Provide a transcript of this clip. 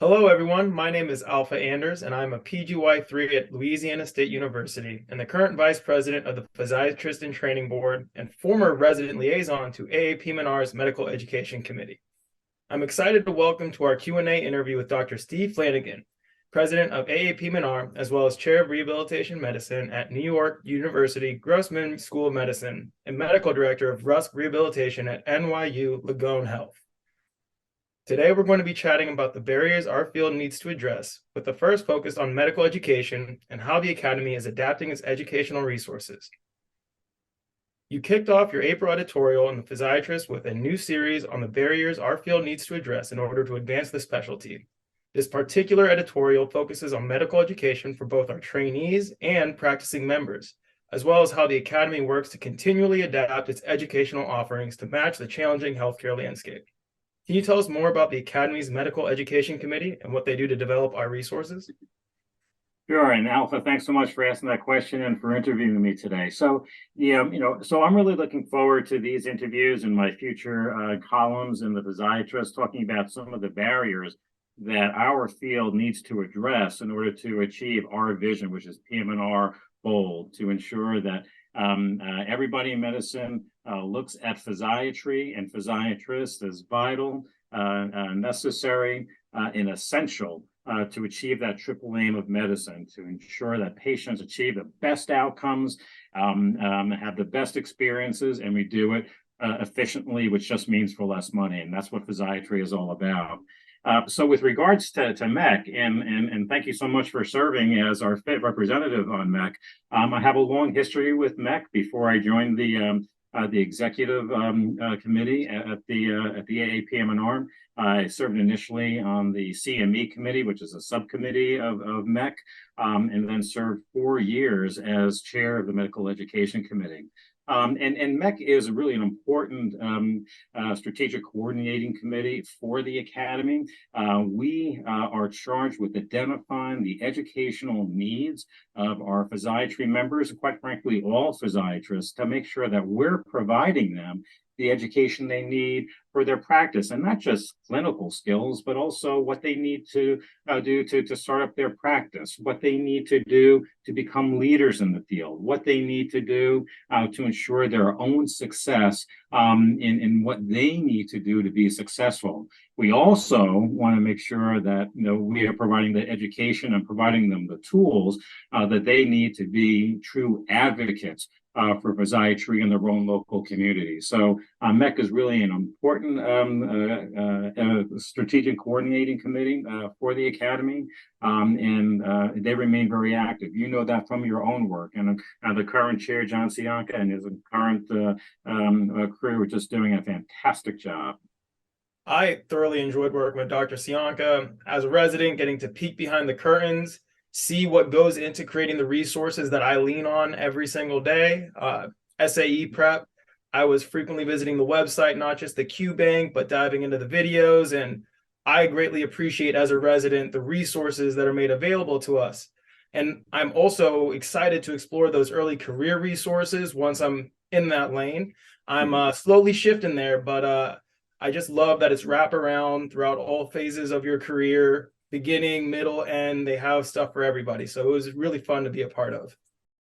Hello, everyone. My name is Alpha Anders, and I'm a PGY3 at Louisiana State University and the current Vice President of the Physiatrist and Training Board and former resident liaison to AAPM&R's Medical Education Committee. I'm excited to welcome to our Q&A interview with Dr. Steve Flanagan, President of AAPM&R, as well as Chair of Rehabilitation Medicine at New York University Grossman School of Medicine and Medical Director of Rusk Rehabilitation at NYU Langone Health. Today, we're going to be chatting about the barriers our field needs to address, with the first focused on medical education and how the Academy is adapting its educational resources. You kicked off your April editorial in the Physiatrist with a new series on the barriers our field needs to address in order to advance the specialty. This particular editorial focuses on medical education for both our trainees and practicing members, as well as how the Academy works to continually adapt its educational offerings to match the challenging healthcare landscape. Can you tell us more about the Academy's Medical Education Committee and what they do to develop our resources? Sure, and Alpha, thanks so much for asking that question and for interviewing me today. So, so I'm really looking forward to these interviews and my future columns in the Physiatrist, talking about some of the barriers that our field needs to address in order to achieve our vision, which is PM&R Bold, to ensure that everybody in medicine looks at physiatry and physiatrists as vital, necessary, and essential to achieve that triple aim of medicine, to ensure that patients achieve the best outcomes, have the best experiences, and we do it efficiently, which just means for less money. And that's what physiatry is all about. So with regards to MEC, and thank you so much for serving as our representative on MEC. I have a long history with MEC before I joined the executive committee at the AAPM&R. I served initially on the CME committee, which is a subcommittee of MEC, and then served 4 years as chair of the medical education committee. And MEC is really an important strategic coordinating committee for the Academy. We are charged with identifying the educational needs of our physiatry members, and quite frankly, all physiatrists, to make sure that we're providing them the education they need for their practice, and not just clinical skills, but also what they need to do to start up their practice, what they need to do to become leaders in the field, what they need to do to ensure their own success in what they need to do to be successful. We also want to make sure that we are providing the education and providing them the tools that they need to be true advocates for physiatry in their own local community. So MEC is really an important strategic coordinating committee for the Academy, and they remain very active. You know that from your own work, and the current chair, John Cianca, and his current crew are just doing a fantastic job. I thoroughly enjoyed working with Dr. Cianca as a resident, getting to peek behind the curtains, see what goes into creating the resources that I lean on every single day. SAE prep, I was frequently visiting the website, not just the Q Bank, but diving into the videos. And I greatly appreciate as a resident the resources that are made available to us. And I'm also excited to explore those early career resources once I'm in that lane. I'm slowly shifting there, but I just love that it's wrapped around throughout all phases of your career, beginning, middle, end. They have stuff for everybody. So it was really fun to be a part of.